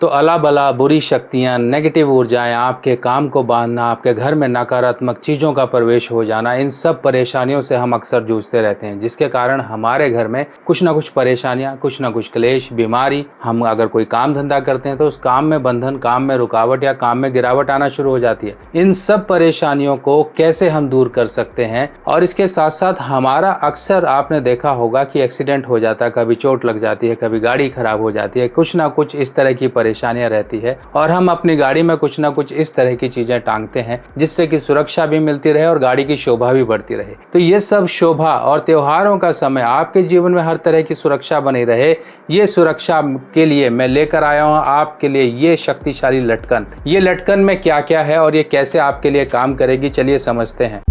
तो अला बला बुरी शक्तियाँ, नेगेटिव ऊर्जाएं, आपके काम को बांधना, आपके घर में नकारात्मक चीज़ों का प्रवेश हो जाना, इन सब परेशानियों से हम अक्सर जूझते रहते हैं, जिसके कारण हमारे घर में कुछ ना कुछ परेशानियाँ, कुछ ना कुछ क्लेश, बीमारी। हम अगर कोई काम धंधा करते हैं तो उस काम में बंधन, काम में रुकावट या काम में गिरावट आना शुरू हो जाती है। इन सब परेशानियों को कैसे हम दूर कर सकते हैं? और इसके साथ साथ हमारा अक्सर आपने देखा होगा कि एक्सीडेंट हो जाता है, कभी चोट लग जाती है, कभी गाड़ी खराब हो जाती है, कुछ ना कुछ इस तरह की परेशानियां रहती है और हम अपनी गाड़ी में कुछ ना कुछ इस तरह की चीजें टांगते हैं जिससे कि सुरक्षा भी मिलती रहे और गाड़ी की शोभा भी बढ़ती रहे। तो ये सब शोभा और त्योहारों का समय आपके जीवन में हर तरह की सुरक्षा बनी रहे, ये सुरक्षा के लिए मैं लेकर आया हूं आपके लिए ये शक्तिशाली लटकन। ये लटकन में क्या क्या है और ये कैसे आपके लिए काम करेगी, चलिए समझते हैं।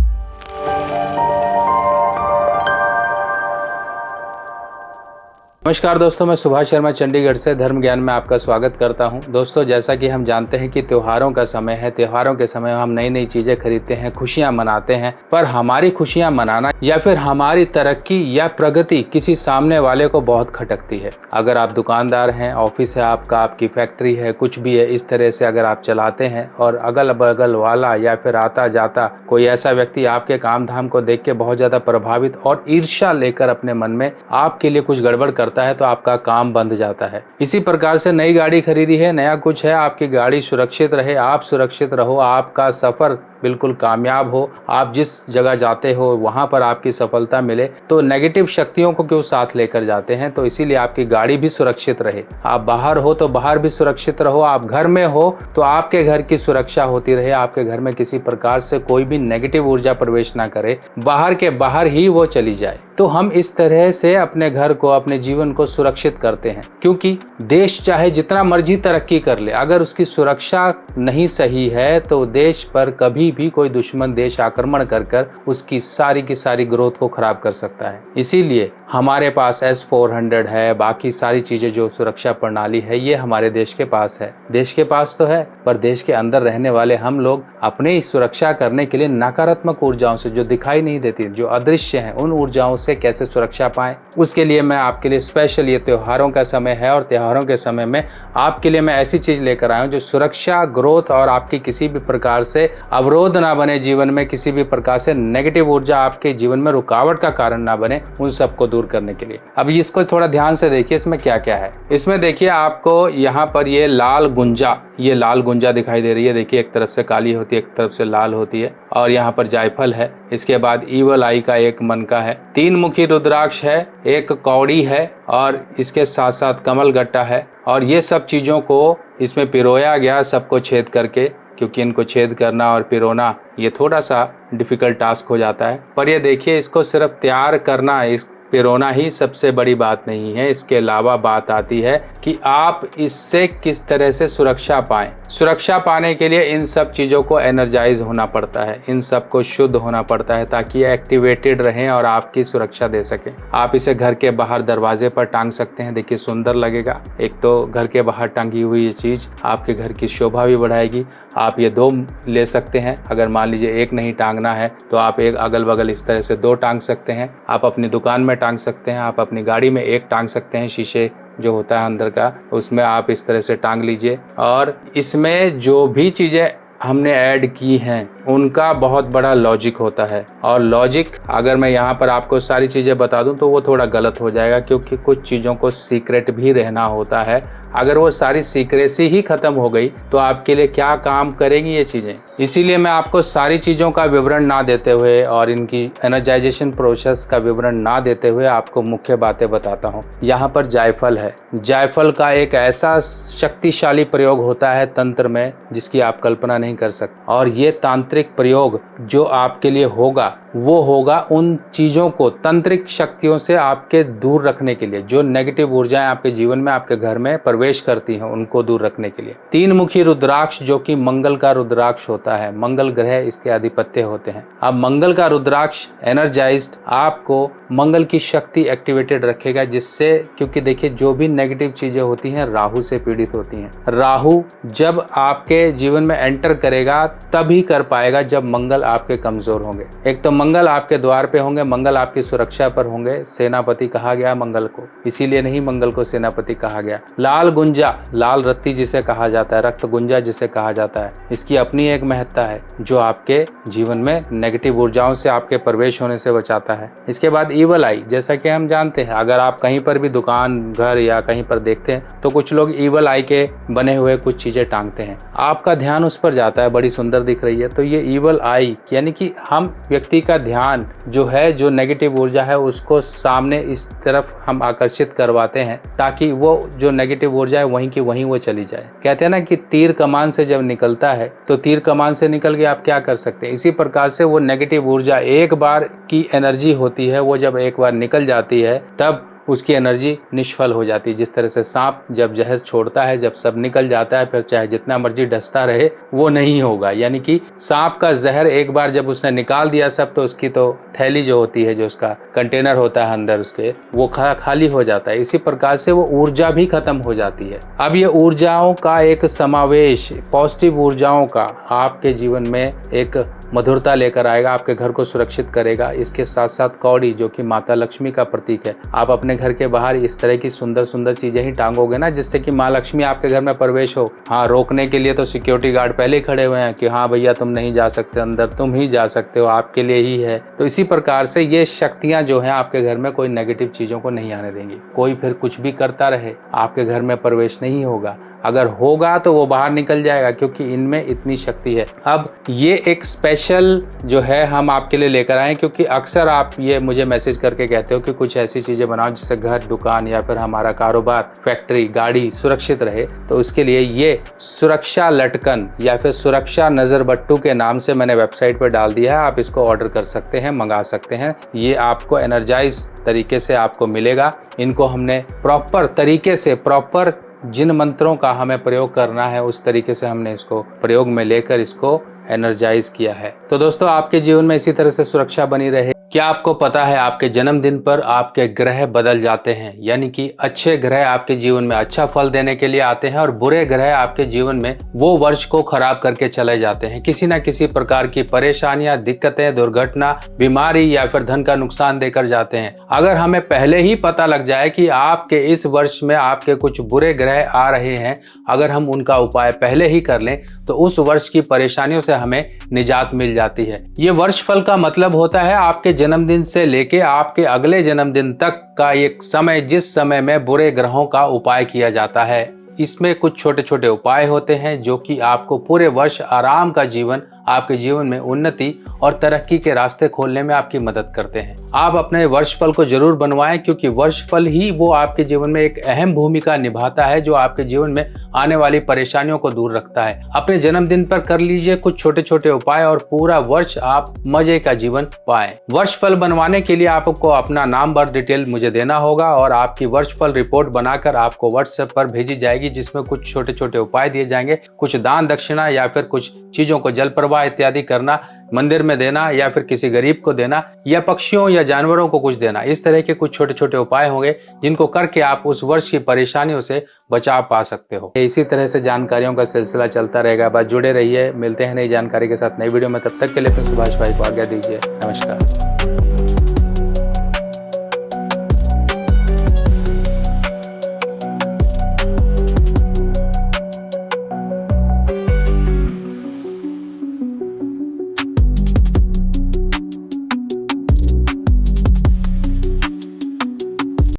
नमस्कार दोस्तों, मैं सुभाष शर्मा चंडीगढ़ से धर्म ज्ञान में आपका स्वागत करता हूं। दोस्तों, जैसा कि हम जानते हैं कि त्योहारों का समय है, त्योहारों के समय हम नई नई चीज़ें खरीदते हैं, खुशियां मनाते हैं, पर हमारी खुशियां मनाना या फिर हमारी तरक्की या प्रगति किसी सामने वाले को बहुत खटकती है। अगर आप दुकानदार हैं, ऑफिस है आपका, आपकी फैक्ट्री है, कुछ भी है, इस तरह से अगर आप चलाते हैं और अगल बगल वाला या फिर आता जाता कोई ऐसा व्यक्ति आपके काम धाम को देख के बहुत ज़्यादा प्रभावित और ईर्ष्या लेकर अपने मन में आपके लिए कुछ गड़बड़ करता है तो आपका काम बंद जाता है। इसी प्रकार से नई गाड़ी खरीदी है, नया कुछ है, आपकी गाड़ी सुरक्षित रहे, आप सुरक्षित रहो, आपका सफर बिल्कुल कामयाब हो, आप जिस जगह जाते हो वहां पर आपकी सफलता मिले, तो नेगेटिव शक्तियों को क्यों साथ लेकर जाते हैं? तो इसीलिए आपकी गाड़ी भी सुरक्षित रहे। आप बाहर हो तो बाहर भी सुरक्षित रहो, आप घर में हो तो आपके घर की सुरक्षा होती रहे, आपके घर में किसी प्रकार से कोई भी नेगेटिव ऊर्जा प्रवेश ना करे, बाहर के बाहर ही वो चली जाए। तो हम इस तरह से अपने घर को, अपने जीवन को सुरक्षित करते हैं, क्योंकि देश चाहे जितना मर्जी तरक्की कर ले, अगर उसकी सुरक्षा नहीं सही है तो देश पर कभी भी कोई दुश्मन देश आक्रमण कर उसकी सारी की सारी ग्रोथ को खराब कर सकता है। इसीलिए हमारे पास S-400 है, बाकी सारी चीजें जो सुरक्षा प्रणाली है ये हमारे देश के पास है। देश के पास तो है, पर देश के अंदर रहने वाले हम लोग अपनी सुरक्षा करने के लिए नकारात्मक ऊर्जाओं से, जो दिखाई नहीं देती, जो अदृश्य हैं, उन ऊर्जाओं से कैसे सुरक्षा पाएं, उसके लिए मैं आपके लिए स्पेशल, ये त्योहारों का समय है और त्योहारों के समय में आपके लिए मैं ऐसी चीज लेकर आया हूं जो सुरक्षा, ग्रोथ और आपकी किसी भी प्रकार से अवरोध ना बने, जीवन में किसी भी प्रकार से नेगेटिव ऊर्जा आपके जीवन में रुकावट का कारण ना बने, उन सबको दूर करने के लिए। अब इसको थोड़ा ध्यान से देखिए, इसमें क्या क्या है। इसमें देखिए आपको यहाँ पर ये लाल गुंजा दिखाई दे रही है। देखिए, एक तरफ से काली होती है, एक तरफ से लाल होती है, और यहाँ पर जायफल है। इसके बाद ईवल आई का एक मनका है, 3 मुखी रुद्राक्ष है, एक कौड़ी है और इसके साथ साथ कमल गट्टा है। और ये सब चीजों को इसमें पिरोया गया, सबको छेद करके, क्योंकि इनको छेद करना और पिरोना ये थोड़ा सा डिफिकल्ट टास्क हो जाता है। पर ये देखिए, इसको सिर्फ तैयार करना, इस पिरोना ही सबसे बड़ी बात नहीं है। इसके अलावा बात आती है कि आप इससे किस तरह से सुरक्षा पाएं। सुरक्षा पाने के लिए इन सब चीज़ों को एनर्जाइज होना पड़ता है, इन सब को शुद्ध होना पड़ता है ताकि ये एक्टिवेटेड रहें और आपकी सुरक्षा दे सकें। आप इसे घर के बाहर दरवाजे पर टांग सकते हैं। देखिए, सुंदर लगेगा। एक तो घर के बाहर टांगी हुई ये चीज़ आपके घर की शोभा भी बढ़ाएगी। आप ये 2 ले सकते हैं। अगर मान लीजिए एक नहीं टांगना है तो आप एक अगल बगल इस तरह से 2 टांग सकते हैं। आप अपनी दुकान में टांग सकते हैं, आप अपनी गाड़ी में एक टांग सकते हैं, शीशे जो होता है अंदर का, उसमें आप इस तरह से टांग लीजिए। और इसमें जो भी चीज़ें हमने ऐड की हैं उनका बहुत बड़ा लॉजिक होता है, और लॉजिक अगर मैं यहाँ पर आपको सारी चीज़ें बता दूं तो वो थोड़ा गलत हो जाएगा, क्योंकि कुछ चीज़ों को सीक्रेट भी रहना होता है। अगर वो सारी सीक्रेसी ही खत्म हो गई तो आपके लिए क्या काम करेंगी ये चीज़ें। इसीलिए मैं आपको सारी चीज़ों का विवरण ना देते हुए और इनकी एनर्जाइजेशन प्रोसेस का विवरण ना देते हुए आपको मुख्य बातें बताता हूँ। यहाँ पर जायफल है। जायफल का एक ऐसा शक्तिशाली प्रयोग होता है तंत्र में जिसकी आप कल्पना नहीं कर सकते, और ये तांत्रिक प्रयोग जो आपके लिए होगा वो होगा उन चीज़ों को, तंत्रिक शक्तियों से आपके दूर रखने के लिए, जो नेगेटिव ऊर्जाएं आपके जीवन में, आपके घर में प्रवेश करती हैं, उनको दूर रखने के लिए। 3 मुखी रुद्राक्ष जो कि मंगल का रुद्राक्ष होता है, मंगल ग्रह इसके अधिपत्य होते हैं। अब मंगल का रुद्राक्ष एनर्जाइज्ड आपको मंगल की शक्ति एक्टिवेटेड रखेगा, जिससे, क्योंकि देखिए जो भी नेगेटिव चीजें होती हैं राहु से पीड़ित होती हैं। राहु जब आपके जीवन में एंटर करेगा तभी कर पाएगा जब मंगल आपके कमजोर होंगे। एक तो मंगल आपके द्वार पे होंगे, मंगल आपकी सुरक्षा पर होंगे। सेनापति कहा गया मंगल को, इसीलिए नहीं मंगल को सेनापति कहा गया। लाल गुंजा, लाल रत्ती जिसे कहा जाता है, रक्त गुंजा जिसे कहा जाता है, इसकी अपनी एक महत्ता है जो आपके जीवन में नेगेटिव ऊर्जाओं से आपके प्रवेश होने से बचाता है। इसके बाद ईवल आई, जैसा कि हम जानते हैं, अगर आप कहीं पर भी दुकान, घर या कहीं पर देखते हैं तो कुछ लोग ईवल आई के बने हुए कुछ चीजें टांगते हैं। आपका ध्यान उस पर जाता है, बड़ी सुंदर दिख रही है, तो ये ईवल आई यानी कि हम व्यक्ति का ध्यान जो है, जो नेगेटिव ऊर्जा है उसको सामने इस तरफ हम आकर्षित करवाते हैं ताकि वो जो नेगेटिव ऊर्जा है वहीं की वहीं वो चली जाए। कहते हैं ना कि तीर कमान से जब निकलता है तो तीर कमान से निकल के आप क्या कर सकते हैं, इसी प्रकार से वो नेगेटिव ऊर्जा एक बार की एनर्जी होती है, वो जब एक बार निकल जाती है तब उसकी एनर्जी निष्फल हो जाती है। जिस तरह से सांप जब जहर छोड़ता है, जब सब निकल जाता है, फिर चाहे जितना मर्जी डसता रहे वो नहीं होगा। यानी कि सांप का जहर एक बार जब उसने निकाल दिया सब, तो उसकी तो थैली जो होती है, जो उसका कंटेनर होता है अंदर उसके, वो खाली हो जाता है। इसी प्रकार से वो ऊर्जा भी खत्म हो जाती है। अब ये ऊर्जाओं का एक समावेश, पॉजिटिव ऊर्जाओं का आपके जीवन में एक मधुरता लेकर आएगा, आपके घर को सुरक्षित करेगा। इसके साथ साथ कौड़ी, जो कि माता लक्ष्मी का प्रतीक है, आप अपने घर के बाहर इस तरह की सुंदर सुंदर चीजें ही टांगोगे ना, जिससे कि माँ लक्ष्मी आपके घर में प्रवेश हो। हाँ, रोकने के लिए तो सिक्योरिटी गार्ड पहले ही खड़े हुए हैं कि हाँ भैया तुम नहीं जा सकते अंदर, तुम ही जा सकते हो, आपके लिए ही है। तो इसी प्रकार से ये शक्तियां जो हैं आपके घर में कोई नेगेटिव चीजों को नहीं आने देंगी। कोई फिर कुछ भी करता रहे, आपके घर में प्रवेश नहीं होगा। अगर होगा तो वो बाहर निकल जाएगा, क्योंकि इनमें इतनी शक्ति है। अब ये एक स्पेशल जो है हम आपके लिए लेकर आए, क्योंकि अक्सर आप ये मुझे मैसेज करके कहते हो कि कुछ ऐसी चीज़ें बनाओ जिससे घर, दुकान या फिर हमारा कारोबार, फैक्ट्री, गाड़ी सुरक्षित रहे। तो उसके लिए ये सुरक्षा लटकन या फिर सुरक्षा नज़र बट्टू के नाम से मैंने वेबसाइट पर डाल दिया है। आप इसको ऑर्डर कर सकते हैं, मंगा सकते हैं। ये आपको एनर्जाइज तरीके से आपको मिलेगा। इनको हमने प्रॉपर तरीके से, प्रॉपर जिन मंत्रों का हमें प्रयोग करना है उस तरीके से हमने इसको प्रयोग में लेकर इसको एनर्जाइज किया है। तो दोस्तों, आपके जीवन में इसी तरह से सुरक्षा बनी रहे। क्या आपको पता है आपके जन्मदिन पर आपके ग्रह बदल जाते हैं, यानी कि अच्छे ग्रह आपके जीवन में अच्छा फल देने के लिए आते हैं और बुरे ग्रह आपके जीवन में वो वर्ष को खराब करके चले जाते हैं। किसी न किसी प्रकार की परेशानियां, दिक्कतें, दुर्घटना, बीमारी या फिर धन का नुकसान देकर जाते हैं। अगर हमें पहले ही पता लग जाए कि आपके इस वर्ष में आपके कुछ बुरे ग्रह आ रहे हैं, अगर हम उनका उपाय पहले ही कर लें तो उस वर्ष की परेशानियों से हमें निजात मिल जाती है। ये वर्ष फल का मतलब होता है आपके जन्मदिन से लेके आपके अगले जन्मदिन तक का एक समय, जिस समय में बुरे ग्रहों का उपाय किया जाता है। इसमें कुछ छोटे छोटे उपाय होते हैं जो कि आपको पूरे वर्ष आराम का जीवन, आपके जीवन में उन्नति और तरक्की के रास्ते खोलने में आपकी मदद करते हैं। आप अपने वर्षफल को जरूर बनवाएं, क्योंकि वर्षफल ही वो आपके जीवन में एक अहम भूमिका निभाता है जो आपके जीवन में आने वाली परेशानियों को दूर रखता है। अपने जन्मदिन पर कर लीजिए कुछ छोटे छोटे उपाय और पूरा वर्ष आप मजे का जीवन पाएं। वर्षफल बनवाने के लिए आपको अपना नाम, बर्थ डिटेल मुझे देना होगा और आपकी वर्षफल रिपोर्ट बनाकर आपको व्हाट्सएप पर भेजी जाएगी, जिसमें कुछ छोटे छोटे उपाय दिए जाएंगे। कुछ दान दक्षिणा या फिर कुछ चीजों को जल प्रवाह इत्यादि करना, मंदिर में देना या फिर किसी गरीब को देना या पक्षियों या जानवरों को कुछ देना। इस तरह के कुछ छोटे छोटे उपाय होंगे जिनको करके आप उस वर्ष की परेशानियों से बचाव पा सकते हो। इसी तरह से जानकारियों का सिलसिला चलता रहेगा। बस जुड़े रहिए, मिलते हैं नई जानकारी के साथ नई वीडियो में। तब तक के लिए अपने सुभाष भाई को आज्ञा दीजिए। नमस्कार।